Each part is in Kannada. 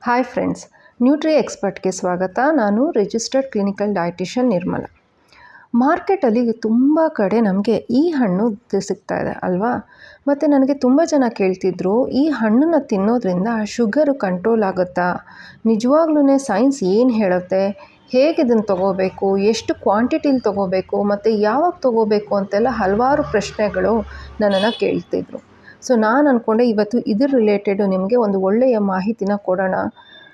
ಹಾಯ್ ಫ್ರೆಂಡ್ಸ್, ನ್ಯೂಟ್ರಿ ಎಕ್ಸ್ಪರ್ಟ್ಗೆ ಸ್ವಾಗತ. ನಾನು ರಿಜಿಸ್ಟರ್ಡ್ ಕ್ಲಿನಿಕಲ್ ಡಯಟಿಷಿಯನ್ ನಿರ್ಮಲ. ಮಾರ್ಕೆಟಲ್ಲಿ ತುಂಬ ಕಡೆ ನಮಗೆ ಈ ಹಣ್ಣು ಸಿಗ್ತಾ ಇದೆ ಅಲ್ವಾ. ಮತ್ತು ನನಗೆ ತುಂಬ ಜನ ಕೇಳ್ತಿದ್ರು, ಈ ಹಣ್ಣನ್ನು ತಿನ್ನೋದ್ರಿಂದ ಶುಗರು ಕಂಟ್ರೋಲ್ ಆಗುತ್ತಾ, ನಿಜವಾಗ್ಲೂ ಸೈನ್ಸ್ ಏನು ಹೇಳುತ್ತೆ, ಹೇಗೆ ಇದನ್ನು ತೊಗೋಬೇಕು, ಎಷ್ಟು ಕ್ವಾಂಟಿಟಿಲಿ ತೊಗೋಬೇಕು ಮತ್ತು ಯಾವಾಗ ತೊಗೋಬೇಕು ಅಂತೆಲ್ಲ ಹಲವಾರು ಪ್ರಶ್ನೆಗಳು ನನ್ನನ್ನು ಕೇಳ್ತಿದ್ರು. ಸೊ ನಾನು ಅಂದ್ಕೊಂಡೆ ಇವತ್ತು ಇದ್ರ ರಿಲೇಟೆಡು ನಿಮಗೆ ಒಂದು ಒಳ್ಳೆಯ ಮಾಹಿತಿನ ಕೊಡೋಣ.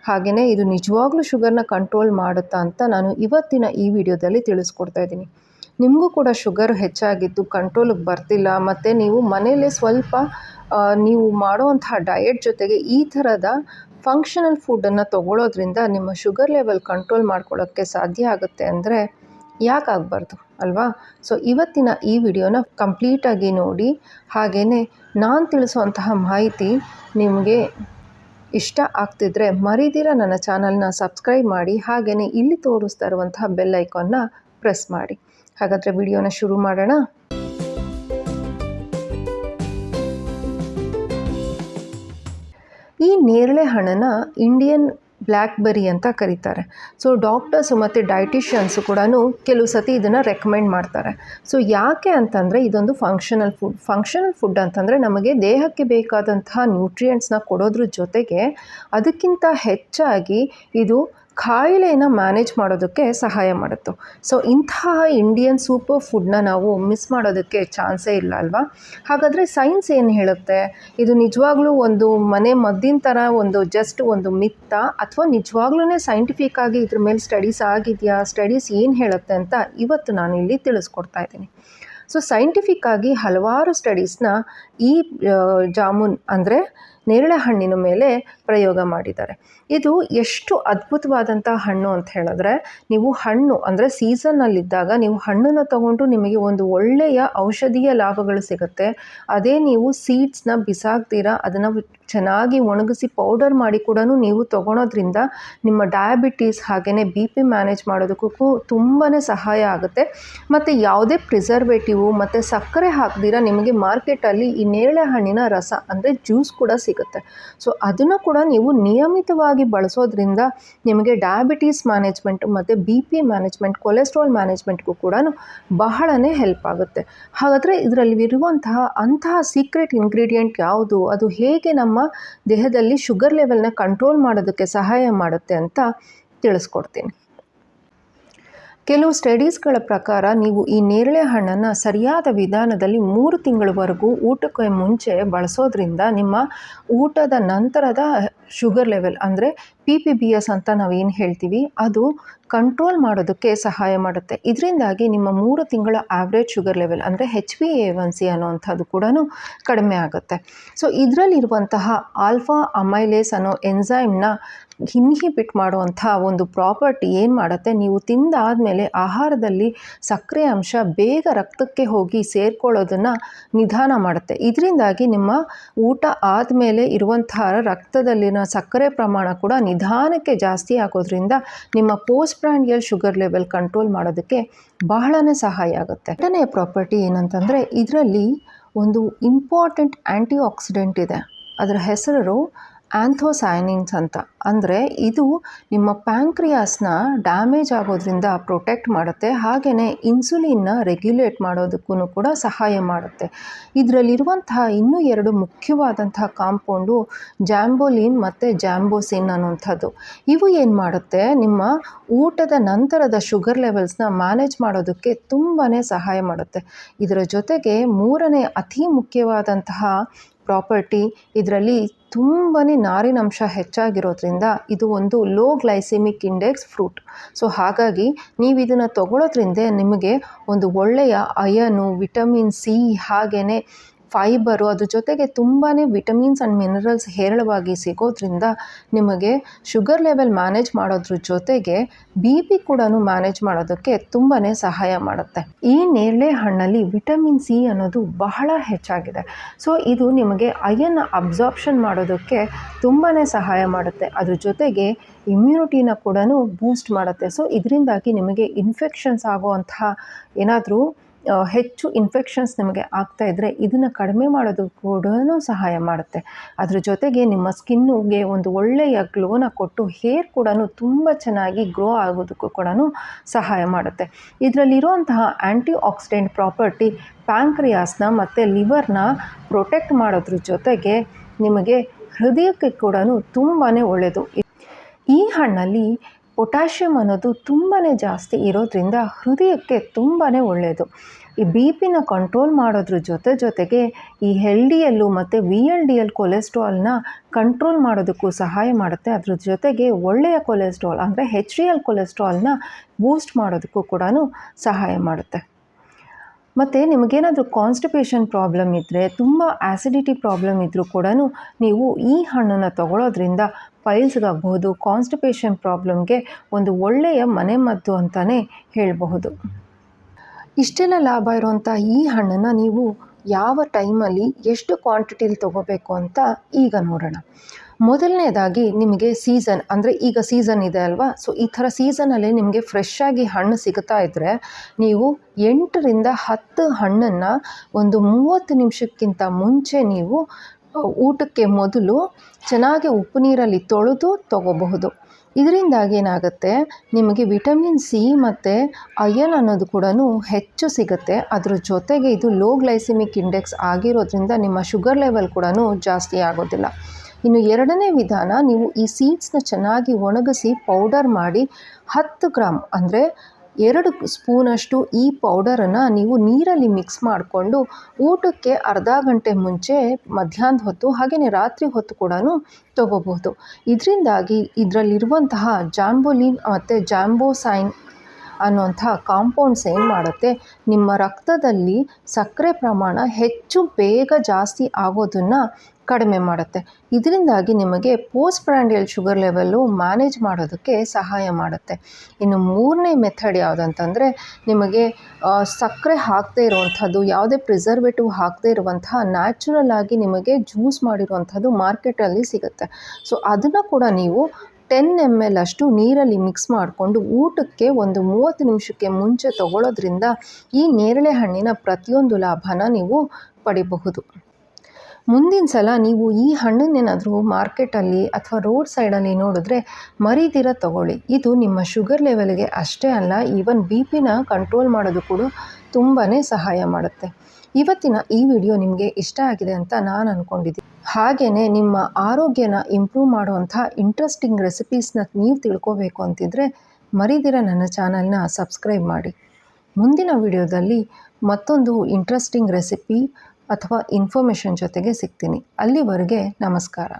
ಹಾಗೆಯೇ ಇದು ನಿಜವಾಗ್ಲೂ ಶುಗರ್ನ ಕಂಟ್ರೋಲ್ ಮಾಡುತ್ತಾ ಅಂತ ನಾನು ಇವತ್ತಿನ ಈ ವಿಡಿಯೋದಲ್ಲಿ ತಿಳಿಸ್ಕೊಡ್ತಾ ಇದ್ದೀನಿ. ನಿಮಗೂ ಕೂಡ ಶುಗರ್ ಹೆಚ್ಚಾಗಿದ್ದು ಕಂಟ್ರೋಲಿಗೆ ಬರ್ತಿಲ್ಲ ಮತ್ತು ನೀವು ಮನೇಲೇ ಸ್ವಲ್ಪ ನೀವು ಮಾಡೋವಂತಹ ಡಯಟ್ ಜೊತೆಗೆ ಈ ಥರದ ಫಂಕ್ಷನಲ್ ಫುಡ್ಡನ್ನು ತೊಗೊಳ್ಳೋದ್ರಿಂದ ನಿಮ್ಮ ಶುಗರ್ ಲೆವೆಲ್ ಕಂಟ್ರೋಲ್ ಮಾಡ್ಕೊಳ್ಳೋಕ್ಕೆ ಸಾಧ್ಯ ಆಗುತ್ತೆ ಅಂದರೆ ಯಾಕಾಗಬಾರ್ದು ಅಲ್ವಾ. ಸೊ ಇವತ್ತಿನ ಈ ವಿಡಿಯೋನ ಕಂಪ್ಲೀಟಾಗಿ ನೋಡಿ. ಹಾಗೆಯೇ ನಾನು ತಿಳಿಸುವಂತಹ ಮಾಹಿತಿ ನಿಮಗೆ ಇಷ್ಟ ಆಗ್ತಿದ್ರೆ ಮರಿದಿರ ನನ್ನ ಚಾನಲ್ನ ಸಬ್ಸ್ಕ್ರೈಬ್ ಮಾಡಿ. ಹಾಗೆಯೇ ಇಲ್ಲಿ ತೋರಿಸ್ತಾ ಇರುವಂತಹ ಬೆಲ್ ಐಕಾನ್ನ ಪ್ರೆಸ್ ಮಾಡಿ. ಹಾಗಾದರೆ ವಿಡಿಯೋನ ಶುರು ಮಾಡೋಣ. ಈ ನೇರಳೆ ಹಣ್ಣನ್ನು ಇಂಡಿಯನ್ ಬ್ಲ್ಯಾಕ್ಬೆರಿ ಅಂತ ಕರೀತಾರೆ. ಸೊ ಡಾಕ್ಟರ್ಸು ಮತ್ತು ಡಯಟಿಷಿಯನ್ಸು ಕೂಡ ಕೆಲವು ಸತಿ ಇದನ್ನು ರೆಕಮೆಂಡ್ ಮಾಡ್ತಾರೆ. ಸೊ ಯಾಕೆ ಅಂತಂದರೆ ಇದೊಂದು ಫಂಕ್ಷನಲ್ ಫುಡ್ ಅಂತಂದರೆ ನಮಗೆ ದೇಹಕ್ಕೆ ಬೇಕಾದಂತಹ ನ್ಯೂಟ್ರಿಯೆಂಟ್ಸ್ನ ಕೊಡೋದ್ರ ಜೊತೆಗೆ ಅದಕ್ಕಿಂತ ಹೆಚ್ಚಾಗಿ ಇದು ಕಾಯಿಲೆಯನ್ನು ಮ್ಯಾನೇಜ್ ಮಾಡೋದಕ್ಕೆ ಸಹಾಯ ಮಾಡುತ್ತೆ. ಸೊ ಇಂತಹ ಇಂಡಿಯನ್ ಸೂಪರ್ ಫುಡ್ನ ನಾವು ಮಿಸ್ ಮಾಡೋದಕ್ಕೆ ಚಾನ್ಸೇ ಇಲ್ಲ ಅಲ್ವಾ. ಹಾಗಾದರೆ ಸೈನ್ಸ್ ಏನು ಹೇಳುತ್ತೆ, ಇದು ನಿಜವಾಗ್ಲೂ ಒಂದು ಮನೆ ಮದ್ದಿನ ಥರ ಒಂದು ಜಸ್ಟ್ ಒಂದು ಮಿತ್ತ ಅಥವಾ ನಿಜವಾಗ್ಲೂ ಸೈಂಟಿಫಿಕ್ ಆಗಿ ಇದ್ರ ಮೇಲೆ ಸ್ಟಡೀಸ್ ಆಗಿದೆಯಾ, ಸ್ಟಡೀಸ್ ಏನು ಹೇಳುತ್ತೆ ಅಂತ ಇವತ್ತು ನಾನು ಇಲ್ಲಿ ತಿಳಿಸ್ಕೊಡ್ತಾ ಇದ್ದೀನಿ. ಸೊ ಸೈಂಟಿಫಿಕ್ ಆಗಿ ಹಲವಾರು ಸ್ಟಡೀಸ್ನ ಈ ಜಾಮೂನ್ ಅಂದರೆ ನೇರಳೆ ಹಣ್ಣಿನ ಮೇಲೆ ಪ್ರಯೋಗ ಮಾಡಿದ್ದಾರೆ. ಇದು ಎಷ್ಟು ಅದ್ಭುತವಾದಂಥ ಹಣ್ಣು ಅಂತ ಹೇಳಿದ್ರೆ, ನೀವು ಹಣ್ಣು ಅಂದರೆ ಸೀಸನ್ನಲ್ಲಿದ್ದಾಗ ನೀವು ಹಣ್ಣನ್ನು ತಗೊಂಡು ನಿಮಗೆ ಒಂದು ಒಳ್ಳೆಯ ಔಷಧೀಯ ಲಾಭಗಳು ಸಿಗುತ್ತೆ. ಅದೇ ನೀವು ಸೀಡ್ಸ್ನ ಬಿಸಾಕ್ತೀರ ಅದನ್ನು ಚೆನ್ನಾಗಿ ಒಣಗಿಸಿ ಪೌಡರ್ ಮಾಡಿ ಕೂಡ ನೀವು ತೊಗೊಳೋದ್ರಿಂದ ನಿಮ್ಮ ಡಯಾಬಿಟೀಸ್ ಹಾಗೆಯೇ BP ಮ್ಯಾನೇಜ್ ಮಾಡೋದಕ್ಕೂ ತುಂಬಾ ಸಹಾಯ ಆಗುತ್ತೆ. ಮತ್ತು ಯಾವುದೇ ಪ್ರಿಸರ್ವೇಟಿವು ಮತ್ತು ಸಕ್ಕರೆ ಹಾಕ್ದಿರ ನಿಮಗೆ ಮಾರ್ಕೆಟಲ್ಲಿ ಈ ನೇರಳೆ ಹಣ್ಣಿನ ರಸ ಅಂದರೆ ಜ್ಯೂಸ್ ಕೂಡ ಸಿಗುತ್ತೆ. ಸೊ ಅದನ್ನು ಕೂಡ ನೀವು ನಿಯಮಿತವಾಗಿ ಬಳಸೋದ್ರಿಂದ ನಿಮಗೆ ಡಯಾಬಿಟೀಸ್ ಮ್ಯಾನೇಜ್ಮೆಂಟ್ ಮತ್ತು BP ಮ್ಯಾನೇಜ್ಮೆಂಟ್, ಕೊಲೆಸ್ಟ್ರಾಲ್ ಮ್ಯಾನೇಜ್ಮೆಂಟ್ಗೂ ಕೂಡ ಬಹಳನೇ ಹೆಲ್ಪ್ ಆಗುತ್ತೆ. ಹಾಗಾದರೆ ಇದರಲ್ಲಿ ಇರುವಂತಹ ಸೀಕ್ರೆಟ್ ಇಂಗ್ರೀಡಿಯೆಂಟ್ ಯಾವುದು, ಅದು ಹೇಗೆ ನಮ್ಮ ದೇಹದಲ್ಲಿ ಶುಗರ್ ಲೆವೆಲ್ನ ಕಂಟ್ರೋಲ್ ಮಾಡೋದಕ್ಕೆ ಸಹಾಯ ಮಾಡುತ್ತೆ ಅಂತ ತಿಳಿಸ್ಕೊಡ್ತೀನಿ. ಕೆಲವು ಸ್ಟಡೀಸ್ಗಳ ಪ್ರಕಾರ ನೀವು ಈ ನೇರಳೆ ಹಣ್ಣನ್ನು ಸರಿಯಾದ ವಿಧಾನದಲ್ಲಿ 3 ತಿಂಗಳವರೆಗೂ ಊಟಕ್ಕೆ ಮುಂಚೆ ಬಳಸೋದ್ರಿಂದ ನಿಮ್ಮ ಊಟದ ನಂತರದ ಶುಗರ್ ಲೆವೆಲ್ ಅಂದರೆ PPBS ಅಂತ ನಾವೇನು ಹೇಳ್ತೀವಿ ಅದು ಕಂಟ್ರೋಲ್ ಮಾಡೋದಕ್ಕೆ ಸಹಾಯ ಮಾಡುತ್ತೆ. ಇದರಿಂದಾಗಿ ನಿಮ್ಮ 3 ತಿಂಗಳ ಆವ್ರೇಜ್ ಶುಗರ್ ಲೆವೆಲ್ ಅಂದರೆ HbA1c ಅನ್ನೋವಂಥದ್ದು ಕೂಡ ಕಡಿಮೆ ಆಗುತ್ತೆ. ಸೊ ಇದರಲ್ಲಿರುವಂತಹ ಆಲ್ಫಾ ಅಮೈಲೇಸ್ ಅನ್ನೋ ಎನ್ಸೈಮ್ನ ಇನ್ಹಿಬಿಟ್ ಮಾಡುವಂಥ ಒಂದು ಪ್ರಾಪರ್ಟಿ ಏನು ಮಾಡುತ್ತೆ, ನೀವು ತಿಂದಾದಮೇಲೆ ಆಹಾರದಲ್ಲಿ ಸಕ್ಕರೆ ಅಂಶ ಬೇಗ ರಕ್ತಕ್ಕೆ ಹೋಗಿ ಸೇರ್ಕೊಳ್ಳೋದನ್ನು ನಿಧಾನ ಮಾಡುತ್ತೆ. ಇದರಿಂದಾಗಿ ನಿಮ್ಮ ಊಟ ಆದಮೇಲೆ ಇರುವಂತಹ ರಕ್ತದಲ್ಲಿನ ಸಕ್ಕರೆ ಪ್ರಮಾಣ ಕೂಡ ನಿಧಾನಕ್ಕೆ ಜಾಸ್ತಿ ಆಗೋದ್ರಿಂದ ನಿಮ್ಮ ಪೋಸ್ಟ್ ಪ್ರ್ಯಾಂಡಿಯಲ್ ಶುಗರ್ ಲೆವೆಲ್ ಕಂಟ್ರೋಲ್ ಮಾಡೋದಕ್ಕೆ ಬಹಳನೇ ಸಹಾಯ ಆಗುತ್ತೆ. ಎರಡನೆಯ ಪ್ರಾಪರ್ಟಿ ಏನಂತಂದರೆ ಇದರಲ್ಲಿ ಒಂದು ಇಂಪಾರ್ಟೆಂಟ್ ಆ್ಯಂಟಿ ಆಕ್ಸಿಡೆಂಟ್ ಇದೆ. ಅದರ ಹೆಸರು ಆ್ಯಂಥೋಸಯಾನಿನ್ಸ್ ಅಂತ. ಅಂದರೆ ಇದು ನಿಮ್ಮ ಪ್ಯಾಂಕ್ರಿಯಾಸ್ನ ಡ್ಯಾಮೇಜ್ ಆಗೋದ್ರಿಂದ ಪ್ರೊಟೆಕ್ಟ್ ಮಾಡುತ್ತೆ. ಹಾಗೆಯೇ ಇನ್ಸುಲಿನ್ನ ರೆಗ್ಯುಲೇಟ್ ಮಾಡೋದಕ್ಕೂ ಕೂಡ ಸಹಾಯ ಮಾಡುತ್ತೆ. ಇದರಲ್ಲಿರುವಂತಹ ಇನ್ನೂ 2 ಮುಖ್ಯವಾದಂತಹ ಕಾಂಪೌಂಡು ಜಾಂಬೋಲಿನ್ ಮತ್ತು ಜಾಂಬೋಸಿನ್ ಅನ್ನುವಂಥದ್ದು. ಇವು ಏನು ಮಾಡುತ್ತೆ, ನಿಮ್ಮ ಊಟದ ನಂತರದ ಶುಗರ್ ಲೆವೆಲ್ಸ್ನ ಮ್ಯಾನೇಜ್ ಮಾಡೋದಕ್ಕೆ ತುಂಬಾ ಸಹಾಯ ಮಾಡುತ್ತೆ. ಇದರ ಜೊತೆಗೆ 3ನೇ ಅತಿ ಮುಖ್ಯವಾದಂತಹ ಪ್ರಾಪರ್ಟಿ, ಇದರಲ್ಲಿ ತುಂಬಾ ನಾರಿನಂಶ ಹೆಚ್ಚಾಗಿರೋದ್ರಿಂದ ಇದು ಒಂದು low glycaemic index fruit. So ಹಾಗಾಗಿ ನೀವು ಇದನ್ನು ತಗೊಳ್ಳೋದ್ರಿಂದ ನಿಮಗೆ ಒಂದು ಒಳ್ಳೆಯ ಅಯನು, ವಿಟಮಿನ್ C ಹಾಗೆಯೇ ಫೈಬರು, ಅದ್ರ ಜೊತೆಗೆ ತುಂಬಾ ವಿಟಮಿನ್ಸ್ ಆ್ಯಂಡ್ ಮಿನರಲ್ಸ್ ಹೇರಳವಾಗಿ ಸಿಗೋದ್ರಿಂದ ನಿಮಗೆ ಶುಗರ್ ಲೆವೆಲ್ ಮ್ಯಾನೇಜ್ ಮಾಡೋದ್ರ ಜೊತೆಗೆ BP ಕೂಡ ಮ್ಯಾನೇಜ್ ಮಾಡೋದಕ್ಕೆ ತುಂಬಾ ಸಹಾಯ ಮಾಡುತ್ತೆ. ಈ ನೇರಳೆ ಹಣ್ಣಲ್ಲಿ ವಿಟಮಿನ್ C ಅನ್ನೋದು ಬಹಳ ಹೆಚ್ಚಾಗಿದೆ. ಸೊ ಇದು ನಿಮಗೆ ಅಯನ್ನ ಅಬ್ಸಾರ್ಪ್ಷನ್ ಮಾಡೋದಕ್ಕೆ ತುಂಬಾ ಸಹಾಯ ಮಾಡುತ್ತೆ. ಅದ್ರ ಜೊತೆಗೆ ಇಮ್ಯುನಿಟಿನ ಕೂಡ ಬೂಸ್ಟ್ ಮಾಡುತ್ತೆ. ಸೊ ಇದರಿಂದಾಗಿ ನಿಮಗೆ ಇನ್ಫೆಕ್ಷನ್ಸ್ ಆಗುವಂತಹ ಏನಾದರೂ ಹೆಚ್ಚು ಇನ್ಫೆಕ್ಷನ್ಸ್ ನಿಮಗೆ ಆಗ್ತಾ ಇದ್ದರೆ ಇದನ್ನು ಕಡಿಮೆ ಮಾಡೋದಕ್ಕೂ ಕೂಡ ಸಹಾಯ ಮಾಡುತ್ತೆ. ಅದ್ರ ಜೊತೆಗೆ ನಿಮ್ಮ ಸ್ಕಿನ್ನುಗೆ ಒಂದು ಒಳ್ಳೆಯ ಗ್ಲೋನ ಕೊಟ್ಟು ಹೇರ್ ಕೂಡ ತುಂಬ ಚೆನ್ನಾಗಿ ಗ್ರೋ ಆಗೋದಕ್ಕೂ ಕೂಡ ಸಹಾಯ ಮಾಡುತ್ತೆ. ಇದರಲ್ಲಿರುವಂತಹ ಆ್ಯಂಟಿ ಆಕ್ಸಿಡೆಂಟ್ ಪ್ರಾಪರ್ಟಿ ಪ್ಯಾಂಕ್ರಿಯಾಸ್ನ ಮತ್ತು ಲಿವರ್ನ ಪ್ರೊಟೆಕ್ಟ್ ಮಾಡೋದ್ರ ಜೊತೆಗೆ ನಿಮಗೆ ಹೃದಯಕ್ಕೆ ಕೂಡ ತುಂಬಾ ಒಳ್ಳೆಯದು. ಈ ಹಣ್ಣಲ್ಲಿ ಪೊಟ್ಯಾಷಿಯಮ್ ಅನ್ನೋದು ತುಂಬಾ ಜಾಸ್ತಿ ಇರೋದ್ರಿಂದ ಹೃದಯಕ್ಕೆ ತುಂಬಾ ಒಳ್ಳೆಯದು. ಈ ಬಿ ಪಿನ ಕಂಟ್ರೋಲ್ ಮಾಡೋದ್ರ ಜೊತೆಗೆ ಈ LDL ಮತ್ತು VLDL ಕೊಲೆಸ್ಟ್ರಾಲ್ನ ಕಂಟ್ರೋಲ್ ಮಾಡೋದಕ್ಕೂ ಸಹಾಯ ಮಾಡುತ್ತೆ. ಅದ್ರ ಜೊತೆಗೆ ಒಳ್ಳೆಯ ಕೊಲೆಸ್ಟ್ರಾಲ್ ಅಂದರೆ HDL ಕೊಲೆಸ್ಟ್ರಾಲ್ನ ಬೂಸ್ಟ್ ಮಾಡೋದಕ್ಕೂ ಕೂಡ ಸಹಾಯ ಮಾಡುತ್ತೆ. ಮತ್ತು ನಿಮಗೇನಾದರೂ ಕಾನ್ಸ್ಟಿಪೇಷನ್ ಪ್ರಾಬ್ಲಮ್ ಇದ್ದರೆ, ತುಂಬ ಆ್ಯಸಿಡಿಟಿ ಪ್ರಾಬ್ಲಮ್ ಇದ್ದರೂ ಕೂಡ ನೀವು ಈ ಹಣ್ಣನ್ನು ತಗೊಳ್ಳೋದ್ರಿಂದ ಪೈಲ್ಸ್ಗಾಗ್ಬೋದು, ಕಾನ್ಸ್ಟಿಪೇಷನ್ ಪ್ರಾಬ್ಲಮ್ಗೆ ಒಂದು ಒಳ್ಳೆಯ ಮನೆಮದ್ದು ಅಂತಲೇ ಹೇಳಬಹುದು. ಇಷ್ಟೆಲ್ಲ ಲಾಭ ಇರುವಂಥ ಈ ಹಣ್ಣನ್ನು ನೀವು ಯಾವ ಟೈಮಲ್ಲಿ ಎಷ್ಟು ಕ್ವಾಂಟಿಟಿಲಿ ತೊಗೋಬೇಕು ಅಂತ ಈಗ ನೋಡೋಣ. ಮೊದಲನೇದಾಗಿ ನಿಮಗೆ ಸೀಸನ್ ಅಂದರೆ ಈಗ ಸೀಸನ್ ಇದೆ ಅಲ್ವಾ, ಸೊ ಈ ಥರ ಸೀಸನಲ್ಲಿ ನಿಮಗೆ ಫ್ರೆಶ್ ಆಗಿ ಹಣ್ಣು ಸಿಗುತ್ತಾ ಇದ್ದರೆ ನೀವು 8ರಿಂದ 10 ಹಣ್ಣನ್ನು ಒಂದು 30 ನಿಮಿಷಕ್ಕಿಂತ ಮುಂಚೆ ನೀವು ಊಟಕ್ಕೆ ಮೊದಲು ಚೆನ್ನಾಗಿ ಉಪ್ಪು ನೀರಲ್ಲಿ ತೊಳೆದು ತೊಗೋಬಹುದು. ಇದರಿಂದಾಗಿ ಏನಾಗುತ್ತೆ, ನಿಮಗೆ ವಿಟಮಿನ್ C ಮತ್ತು ಅಯನ್ ಅನ್ನೋದು ಕೂಡ ಹೆಚ್ಚು ಸಿಗುತ್ತೆ. ಅದ್ರ ಜೊತೆಗೆ ಇದು ಲೋ ಗ್ಲೈಸಿಮಿಕ್ ಇಂಡೆಕ್ಸ್ ಆಗಿರೋದ್ರಿಂದ ನಿಮ್ಮ ಶುಗರ್ ಲೆವೆಲ್ ಕೂಡ ಜಾಸ್ತಿ ಆಗೋದಿಲ್ಲ. ಇನ್ನು ಎರಡನೇ ವಿಧಾನ, ನೀವು ಈ ಸೀಡ್ಸ್ನ ಚೆನ್ನಾಗಿ ಒಣಗಿಸಿ ಪೌಡರ್ ಮಾಡಿ 10 ಗ್ರಾಮ್ ಅಂದರೆ 2 ಸ್ಪೂನಷ್ಟು ಈ ಪೌಡರನ್ನು ನೀವು ನೀರಲ್ಲಿ ಮಿಕ್ಸ್ ಮಾಡಿಕೊಂಡು ಊಟಕ್ಕೆ ಅರ್ಧ ಗಂಟೆ ಮುಂಚೆ ಮಧ್ಯಾಹ್ನದ ಹೊತ್ತು ಹಾಗೆಯೇ ರಾತ್ರಿ ಹೊತ್ತು ಕೂಡ ತೊಗೋಬಹುದು. ಇದರಿಂದಾಗಿ ಇದರಲ್ಲಿರುವಂತಹ ಜಾಂಬೋಲಿನ್ ಮತ್ತು ಜಾಂಬೋಸೈನ್ ಅನ್ನುವಂಥ ಕಾಂಪೌಂಡ್ಸ್ ಏನು ಮಾಡುತ್ತೆ, ನಿಮ್ಮ ರಕ್ತದಲ್ಲಿ ಸಕ್ಕರೆ ಪ್ರಮಾಣ ಹೆಚ್ಚು ಬೇಗ ಜಾಸ್ತಿ ಆಗೋದನ್ನು ಕಡಿಮೆ ಮಾಡುತ್ತೆ. ಇದರಿಂದಾಗಿ ನಿಮಗೆ ಪೋಸ್ಟ್ ಪ್ರ್ಯಾಂಡಿಯಲ್ ಶುಗರ್ ಲೆವೆಲ್ಲು ಮ್ಯಾನೇಜ್ ಮಾಡೋದಕ್ಕೆ ಸಹಾಯ ಮಾಡುತ್ತೆ. ಇನ್ನು ಮೂರನೇ ಮೆಥಡ್ ಯಾವುದಂತಂದರೆ, ನಿಮಗೆ ಸಕ್ಕರೆ ಹಾಕದೇ ಇರುವಂಥದ್ದು, ಯಾವುದೇ ಪ್ರಿಸರ್ವೇಟಿವ್ ಹಾಕದೇ ಇರುವಂತಹ ನ್ಯಾಚುರಲ್ ಆಗಿ ನಿಮಗೆ ಜ್ಯೂಸ್ ಮಾಡಿರುವಂಥದ್ದು ಮಾರ್ಕೆಟಲ್ಲಿ ಸಿಗುತ್ತೆ. ಸೊ ಅದನ್ನು ಕೂಡ ನೀವು 10 ml ಅಷ್ಟು ನೀರಲ್ಲಿ ಮಿಕ್ಸ್ ಮಾಡಿಕೊಂಡು ಊಟಕ್ಕೆ ಒಂದು 30 ನಿಮಿಷಕ್ಕೆ ಮುಂಚೆ ತಗೊಳ್ಳೋದ್ರಿಂದ ಈ ನೇರಳೆ ಹಣ್ಣಿನ ಪ್ರತಿಯೊಂದು ಲಾಭನ ನೀವು ಪಡಿಬಹುದು. ಮುಂದಿನ ಸಲ ನೀವು ಈ ಹಣ್ಣನ್ನೇನಾದರೂ ಮಾರ್ಕೆಟಲ್ಲಿ ಅಥವಾ ರೋಡ್ ಸೈಡಲ್ಲಿ ನೋಡಿದ್ರೆ ಮರೀದಿರ ತಗೊಳ್ಳಿ. ಇದು ನಿಮ್ಮ ಶುಗರ್ ಲೆವೆಲ್ಗೆ ಅಷ್ಟೇ ಅಲ್ಲ, ಈವನ್ BP ಕಂಟ್ರೋಲ್ ಮಾಡೋದು ಕೂಡ ತುಂಬಾ ಸಹಾಯ ಮಾಡುತ್ತೆ. ಇವತ್ತಿನ ಈ ವಿಡಿಯೋ ನಿಮಗೆ ಇಷ್ಟ ಆಗಿದೆ ಅಂತ ನಾನು ಅಂದ್ಕೊಂಡಿದ್ದೀನಿ. ಹಾಗೆಯೇ ನಿಮ್ಮ ಆರೋಗ್ಯನ ಇಂಪ್ರೂವ್ ಮಾಡುವಂಥ ಇಂಟ್ರೆಸ್ಟಿಂಗ್ ರೆಸಿಪೀಸ್ನ ನೀವು ತಿಳ್ಕೋಬೇಕು ಅಂತಿದ್ರೆ ಮರೀದಿರ ನನ್ನ ಚಾನಲ್ನ ಸಬ್ಸ್ಕ್ರೈಬ್ ಮಾಡಿ. ಮುಂದಿನ ವಿಡಿಯೋದಲ್ಲಿ ಮತ್ತೊಂದು ಇಂಟ್ರೆಸ್ಟಿಂಗ್ ರೆಸಿಪಿ ಅಥವಾ ಇನ್ಫಾರ್ಮೇಷನ್ ಜೊತೆಗೆ ಸಿಗ್ತೀನಿ. ಅಲ್ಲಿವರೆಗೆ ನಮಸ್ಕಾರ.